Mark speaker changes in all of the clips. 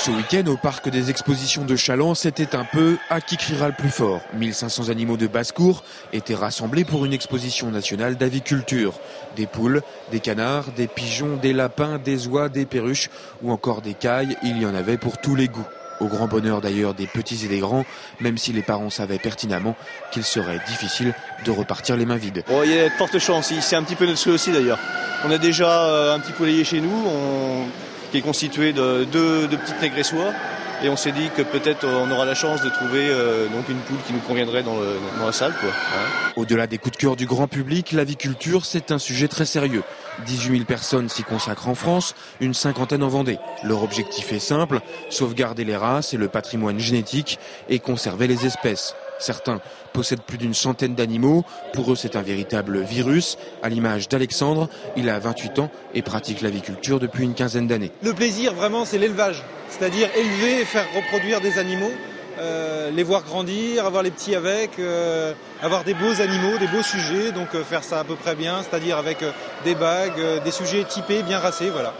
Speaker 1: Ce week-end, au parc des expositions de Challans, c'était un peu à qui criera le plus fort. 1500 animaux de basse-cour étaient rassemblés pour une exposition nationale d'aviculture. Des poules, des canards, des pigeons, des lapins, des oies, des perruches ou encore des cailles, il y en avait pour tous les goûts. Au grand bonheur d'ailleurs des petits et des grands, même si les parents savaient pertinemment qu'il serait difficile de repartir les mains vides.
Speaker 2: Oh, il y a de fortes chances, c'est un petit peu notre souhait aussi d'ailleurs. On a déjà un petit poulailler chez nous, qui est constitué de deux petites négressois. Et on s'est dit que peut-être on aura la chance de trouver donc une poule qui nous conviendrait dans la salle, quoi. Hein.
Speaker 1: Au-delà des coups de cœur du grand public, l'aviculture, c'est un sujet très sérieux. 18 000 personnes s'y consacrent en France, une cinquantaine en Vendée. Leur objectif est simple, sauvegarder les races et le patrimoine génétique et conserver les espèces. Certains possèdent plus d'une centaine d'animaux. Pour eux, c'est un véritable virus. À l'image d'Alexandre, il a 28 ans et pratique l'aviculture depuis une quinzaine d'années.
Speaker 3: Le plaisir, vraiment, c'est l'élevage. C'est-à-dire élever et faire reproduire des animaux, les voir grandir, avoir les petits avec, avoir des beaux animaux, des beaux sujets. Donc faire ça à peu près bien, c'est-à-dire avec des bagues, des sujets typés, bien racés, voilà.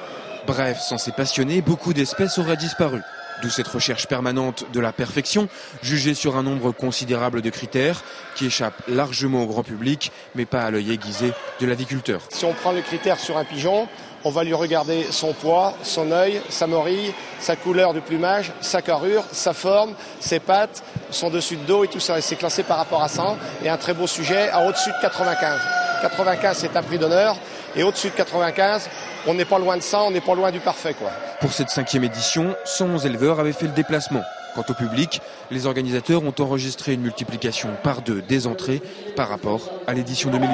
Speaker 1: Bref, sans ces passionnés, beaucoup d'espèces auraient disparu. D'où cette recherche permanente de la perfection, jugée sur un nombre considérable de critères, qui échappent largement au grand public, mais pas à l'œil aiguisé de l'aviculteur.
Speaker 4: Si on prend le critère sur un pigeon, on va lui regarder son poids, son œil, sa morille, sa couleur de plumage, sa carrure, sa forme, ses pattes, son dessus de dos et tout ça. Et c'est classé par rapport à ça. Et un très beau sujet à au-dessus de 95. 95, c'est un prix d'honneur. Et au-dessus de 95, on n'est pas loin de ça, on n'est pas loin du parfait, quoi.
Speaker 1: Pour cette 5e édition, 111 éleveurs avaient fait le déplacement. Quant au public, les organisateurs ont enregistré une multiplication par 2 des entrées par rapport à l'édition 2008.